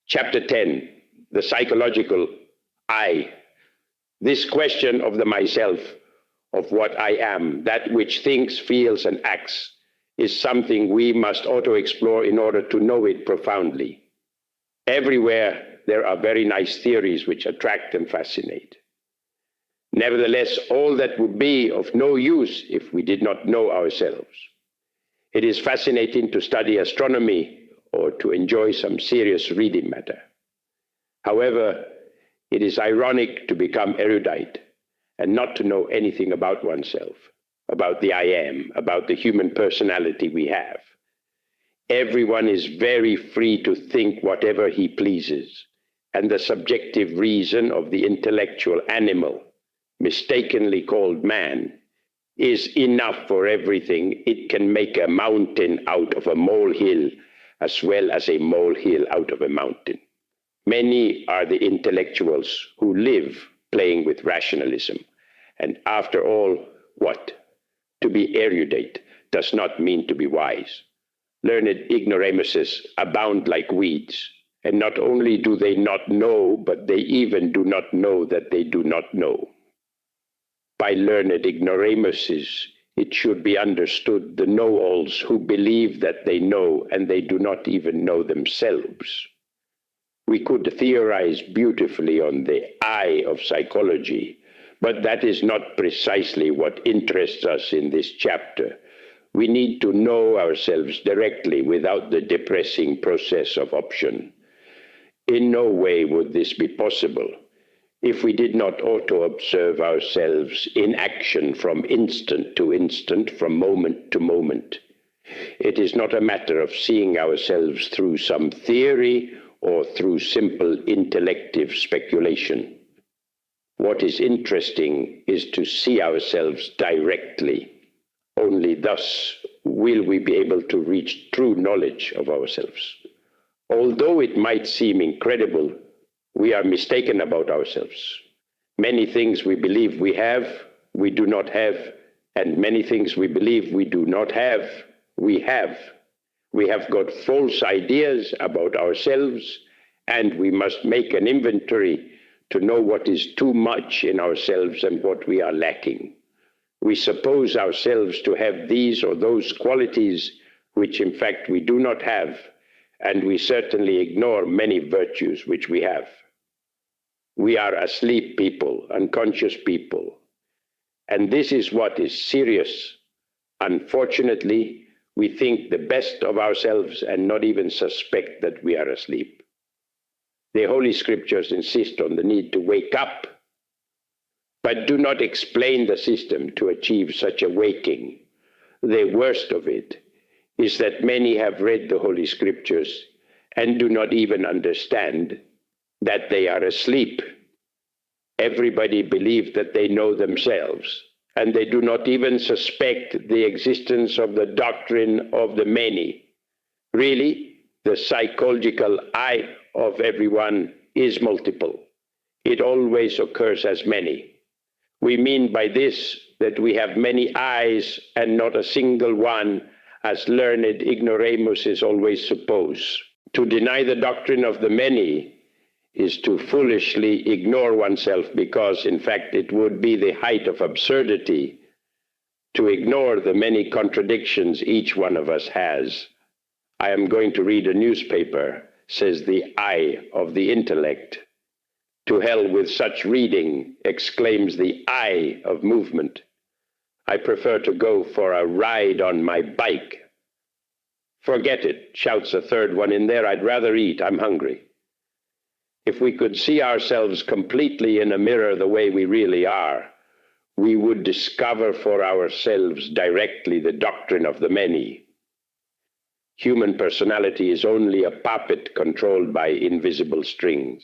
Chapter 10, the psychological I. This question of the myself, of what I am, that which thinks, feels, and acts, is something we must auto-explore in order to know it profoundly. Everywhere there are very nice theories which attract and fascinate. Nevertheless, all that would be of no use if we did not know ourselves. It is fascinating to study astronomy or to enjoy some serious reading matter. However, it is ironic to become erudite and not to know anything about oneself, about the I am, about the human personality we have. Everyone is very free to think whatever he pleases, and the subjective reason of the intellectual animal, mistakenly called man, is enough for everything. It can make a mountain out of a molehill as well as a molehill out of a mountain. Many are the intellectuals who live playing with rationalism. And after all, what? To be erudite does not mean to be wise. Learned ignoramuses abound like weeds. And not only do they not know, but they even do not know that they do not know. By learned ignoramuses, it should be understood the know-alls who believe that they know and they do not even know themselves. We could theorize beautifully on the I of psychology, but that is not precisely what interests us in this chapter. We need to know ourselves directly without the depressing process of option. In no way would this be possible if we did not auto-observe ourselves in action from instant to instant, from moment to moment. It is not a matter of seeing ourselves through some theory or through simple intellective speculation. What is interesting is to see ourselves directly. Only thus will we be able to reach true knowledge of ourselves. Although it might seem incredible, we are mistaken about ourselves. Many things we believe we do not have, and many things we believe we do not have, we have. We have got false ideas about ourselves, and we must make an inventory to know what is too much in ourselves and what we are lacking. We suppose ourselves to have these or those qualities which in fact we do not have, and we certainly ignore many virtues which we have. We are asleep people, unconscious people, and this is what is serious. Unfortunately, we think the best of ourselves and not even suspect that we are asleep. The Holy Scriptures insist on the need to wake up, but do not explain the system to achieve such a waking. The worst of it is that many have read the Holy Scriptures and do not even understand that they are asleep. Everybody believes that they know themselves, and they do not even suspect the existence of the doctrine of the many. Really, the psychological I of everyone is multiple. It always occurs as many. We mean by this that we have many eyes and not a single one, as learned ignoramuses always suppose. To deny the doctrine of the many is to foolishly ignore oneself, because in fact it would be the height of absurdity to ignore the many contradictions each one of us has. I am going to read a newspaper, says the I of the intellect. To hell with such reading, exclaims the I of movement. I prefer to go for a ride on my bike. Forget it, shouts a third one in there. I'd rather eat, I'm hungry. If we could see ourselves completely in a mirror the way we really are, we would discover for ourselves directly the doctrine of the many. Human personality is only a puppet controlled by invisible strings.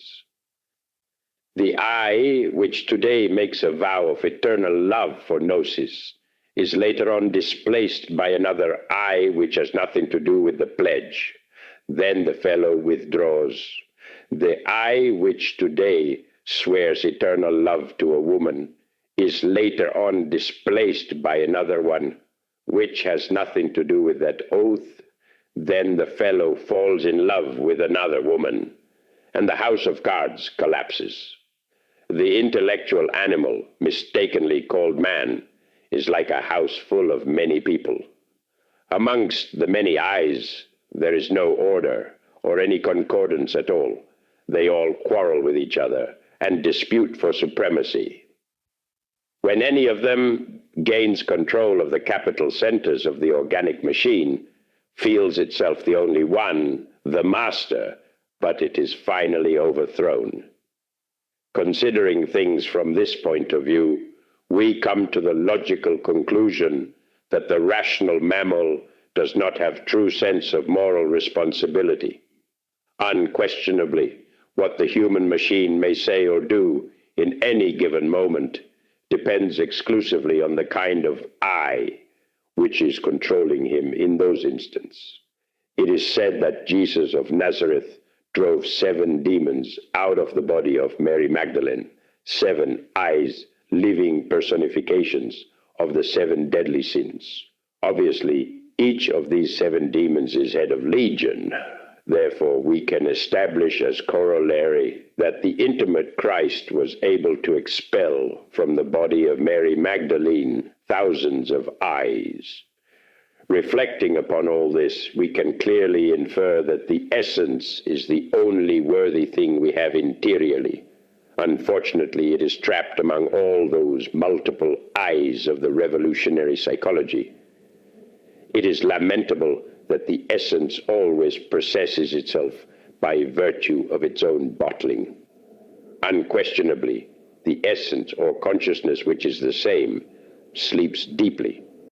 The I, which today makes a vow of eternal love for Gnosis, is later on displaced by another I which has nothing to do with the pledge. Then the fellow withdraws. The I which today swears eternal love to a woman is later on displaced by another one which has nothing to do with that oath. Then the fellow falls in love with another woman. and the house of cards collapses. The intellectual animal, mistakenly called man, is like a house full of many people. Amongst the many eyes, there is no order or any concordance at all. They all quarrel with each other and dispute for supremacy. When any of them gains control of the capital centers of the organic machine, feels itself the only one, the master, but it is finally overthrown. Considering things from this point of view, we come to the logical conclusion that the rational mammal does not have true sense of moral responsibility. Unquestionably, what the human machine may say or do in any given moment depends exclusively on the kind of I which is controlling him in those instants. It is said that Jesus of Nazareth drove 7 demons out of the body of Mary Magdalene, 7 eyes, living personifications of the 7 deadly sins. Obviously, each of these 7 demons is head of legion. Therefore, we can establish as corollary that the intimate Christ was able to expel from the body of Mary Magdalene thousands of eyes. Reflecting upon all this, we can clearly infer that the essence is the only worthy thing we have interiorly. Unfortunately, it is trapped among all those multiple eyes of the revolutionary psychology. It is lamentable that the essence always processes itself by virtue of its own bottling. Unquestionably, the essence or consciousness which is the same sleeps deeply.